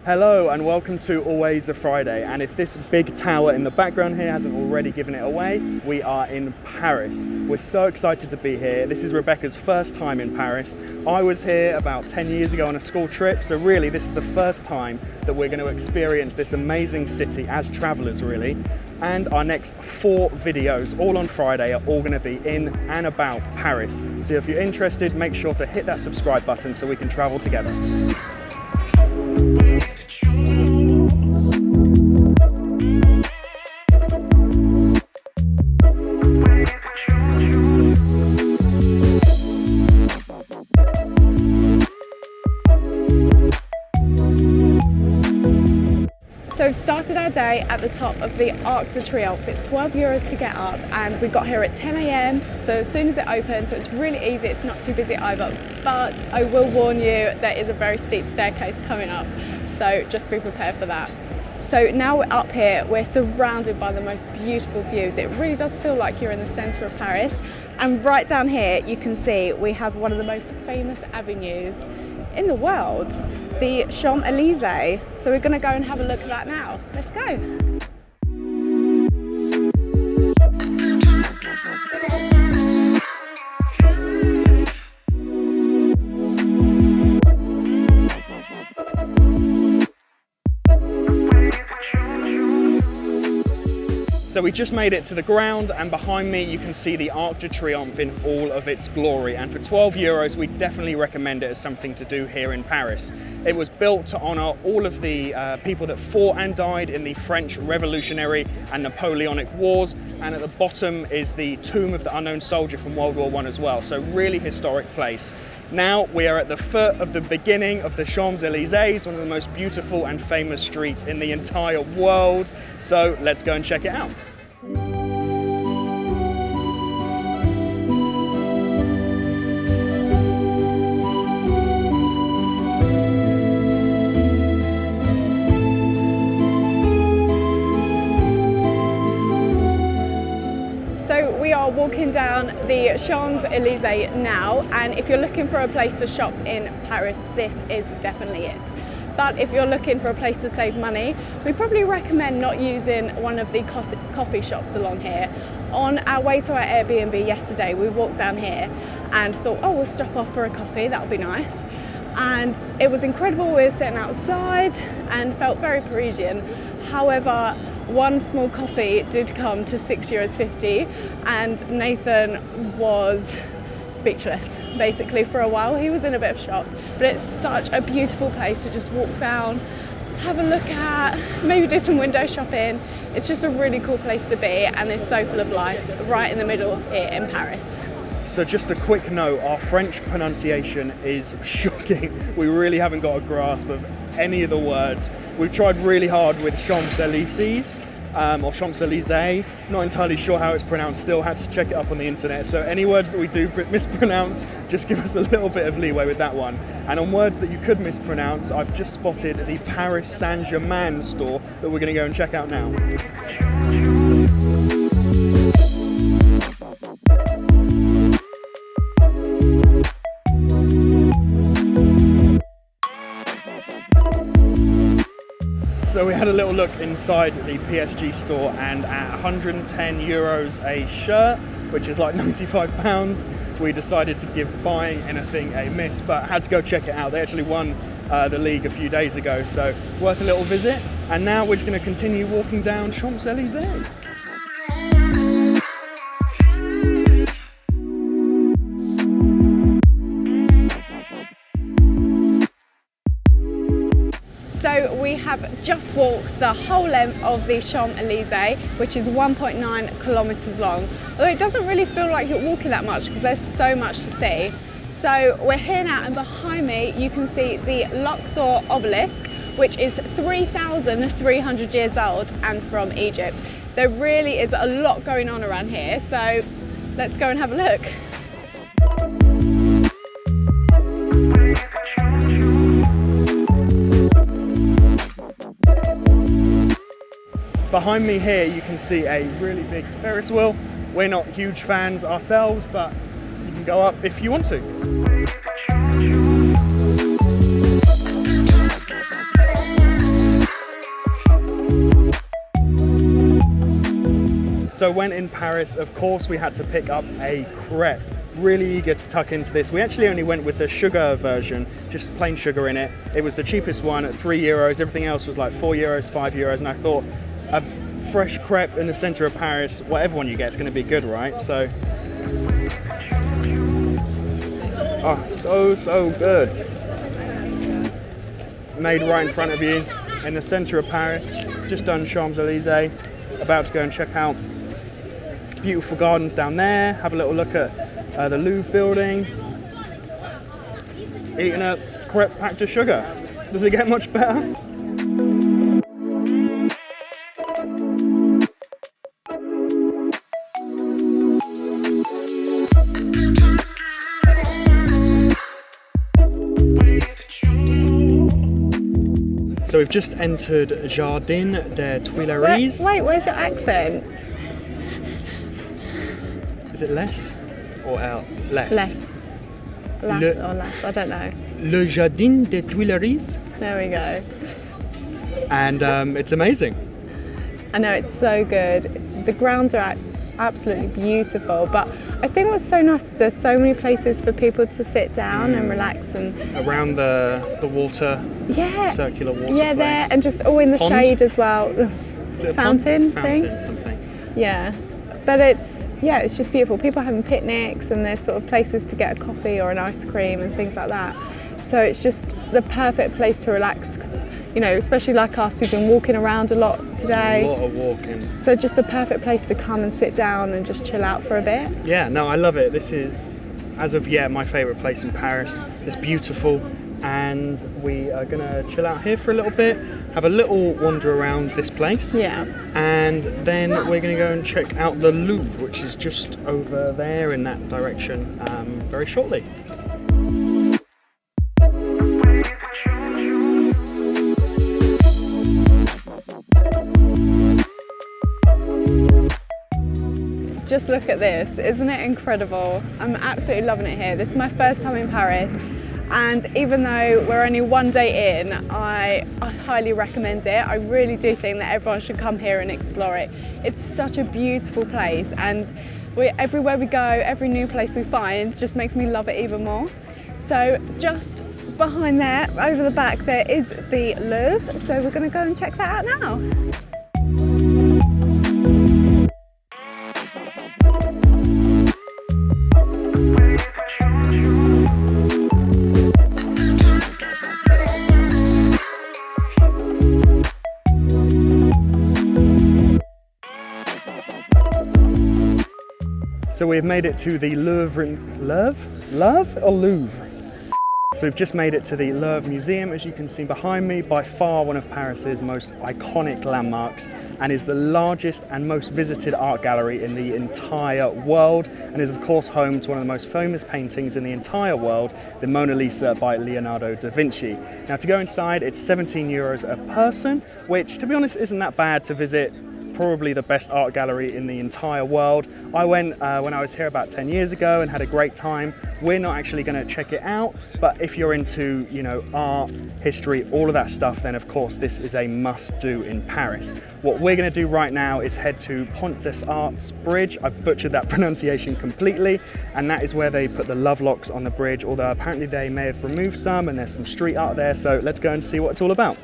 Hello and welcome to Always a Friday, and if this big tower in the background here hasn't already given it away, we are in Paris. We're so excited to be here. This is Rebecca's first time in Paris. I was here about 10 years ago on a school trip, so really this is the first time that we're going to experience this amazing city as travellers really. And our next 4 videos, all on Friday, are all going to be in and about Paris. So if you're interested, make sure to hit that subscribe button so we can travel together. So we've started our day at the top of the Arc de Triomphe. It's 12 euros to get up, and we got here at 10 AM, so as soon as it opens, so it's really easy, it's not too busy either, but I will warn you, there is a very steep staircase coming up, so just be prepared for that. So now we're up here, we're surrounded by the most beautiful views. It really does feel like you're in the centre of Paris, and right down here you can see we have one of the most famous avenues in the world, the Champs Elysees. So we're going to go and have a look at that now. Let's go. So we just made it to the ground, and behind me you can see the Arc de Triomphe in all of its glory, and for 12 euros we definitely recommend it as something to do here in Paris. It was built to honour all of the people that fought and died in the French Revolutionary and Napoleonic Wars, and at the bottom is the tomb of the unknown soldier from World War I as well, so really historic place. Now we are at the foot of the beginning of the Champs Elysees, one of the most beautiful and famous streets in the entire world. So let's go and check it out. So we are walking down the Champs Elysees now, and if you're looking for a place to shop in Paris, this is definitely it. But if you're looking for a place to save money, we probably recommend not using one of the coffee shops along here. On our way to our Airbnb yesterday, we walked down here and thought, oh, we'll stop off for a coffee, that'll be nice. And it was incredible. We were sitting outside and felt very Parisian. However, one small coffee did come to €6.50, and Nathan was speechless basically for a while. He was in a bit of shock, but it's such a beautiful place to just walk down, have a look at, maybe do some window shopping. It's just a really cool place to be, and it's so full of life right in the middle here in Paris. So just a quick note, our French pronunciation is shocking. We really haven't got a grasp of any of the words. We've tried really hard with Champs Elysees or Champs Elysees. Not entirely sure how it's pronounced still, had to check it up on the internet. So any words that we do mispronounce, just give us a little bit of leeway with that one. And on words that you could mispronounce, I've just spotted the Paris Saint-Germain store that we're going to go and check out now. So we had a little look inside the PSG store, and at 110 euros a shirt, which is like £95, we decided to give buying anything a miss, but had to go check it out. They actually won the league a few days ago, so worth a little visit. And now we're just going to continue walking down Champs Elysees. So we have just walked the whole length of the Champs Elysees, which is 1.9 kilometers long. Although it doesn't really feel like you're walking that much because there's so much to see. So we're here now, and behind me you can see the Luxor Obelisk, which is 3,300 years old and from Egypt. There really is a lot going on around here, so let's go and have a look. Behind me here you can see a really big Ferris wheel. We're not huge fans ourselves, but you can go up if you want to. So when in Paris, of course, we had to pick up a crepe. Really eager to tuck into this. We actually only went with the sugar version, just plain sugar in it. It was the cheapest one at €3. Everything else was like €4, €5, and I thought a fresh crepe in the center of Paris, whatever one you get, is going to be good, right? So, oh, so good. Made right in front of you in the center of Paris. Just done Champs Elysees. About to go and check out beautiful gardens down there. Have a little look at the Louvre building. Eating a crepe packed of sugar. Does it get much better? So we've just entered Jardin des Tuileries. Wait, where's your accent? Is it less or L? Less. Less. Less or less, I don't know. Le Jardin des Tuileries. There we go. And it's amazing. I know, it's so good. The grounds are absolutely beautiful, but I think what's so nice is there's so many places for people to sit down and relax and around the water, circular water. Yeah, place. there, and just all in the Pond? shade as well. The fountain thing. Fountain something. Yeah, but it's just beautiful. People are having picnics, and there's sort of places to get a coffee or an ice cream and things like that. So it's just the perfect place to relax, 'cause, you know, especially like us who've been walking around a lot today. A lot of walking. So just the perfect place to come and sit down and just chill out for a bit. Yeah, no, I love it. This is, as of yet, my favourite place in Paris. It's beautiful, and we are going to chill out here for a little bit, have a little wander around this place. Yeah. And then we're going to go and check out the Louvre, which is just over there in that direction very shortly. Just look at this, isn't it incredible? I'm absolutely loving it here. This is my first time in Paris, and even though we're only one day in, I highly recommend it. I really do think that everyone should come here and explore it. It's such a beautiful place, and everywhere we go, every new place we find just makes me love it even more. So just behind there, over the back, there is the Louvre, so we're going to go and check that out now. So we've made it to the Louvre or Louvre? So we've just made it to the Louvre Museum, as you can see behind me, by far one of Paris's most iconic landmarks, and is the largest and most visited art gallery in the entire world, and is of course home to one of the most famous paintings in the entire world, the Mona Lisa by Leonardo da Vinci. Now, to go inside, it's €17 a person, which to be honest isn't that bad to visit probably the best art gallery in the entire world. I went when I was here about 10 years ago and had a great time. We're not actually going to check it out, but if you're into, you know, art, history, all of that stuff, then of course this is a must-do in Paris. What we're going to do right now is head to Pont des Arts Bridge. I've butchered that pronunciation completely, and that is where they put the love locks on the bridge, although apparently they may have removed some and there's some street art there, so let's go and see what it's all about.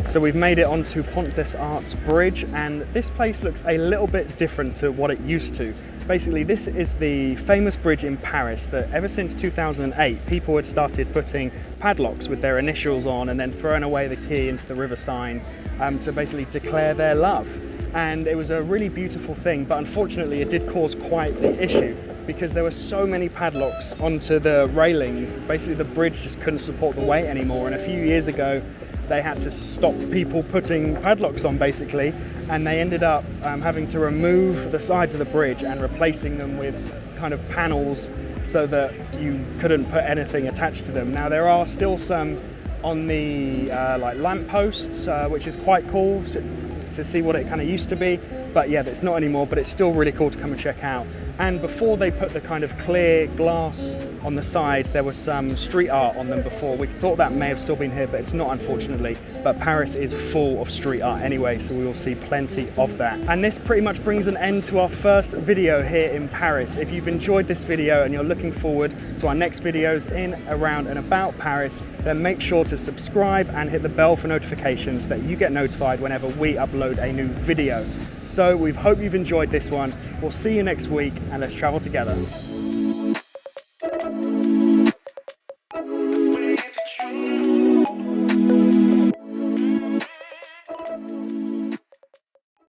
So we've made it onto Pont des Arts Bridge, and this place looks a little bit different to what it used to. Basically, this is the famous bridge in Paris that ever since 2008, people had started putting padlocks with their initials on and then throwing away the key into the River Seine to basically declare their love. And it was a really beautiful thing, but unfortunately it did cause quite the issue because there were so many padlocks onto the railings. Basically the bridge just couldn't support the weight anymore, and a few years ago they had to stop people putting padlocks on basically, and they ended up having to remove the sides of the bridge and replacing them with kind of panels so that you couldn't put anything attached to them. Now there are still some on the like lampposts, which is quite cool to see what it kind of used to be, but yeah, it's not anymore, but it's still really cool to come and check out. And before they put the kind of clear glass on the sides, there was some street art on them before. We thought that may have still been here, but it's not, unfortunately. But Paris is full of street art anyway, so we will see plenty of that. And this pretty much brings an end to our first video here in Paris. If you've enjoyed this video and you're looking forward to our next videos in, around and about Paris, then make sure to subscribe and hit the bell for notifications so that you get notified whenever we upload a new video. So we hope you've enjoyed this one. We'll see you next week, and let's travel together.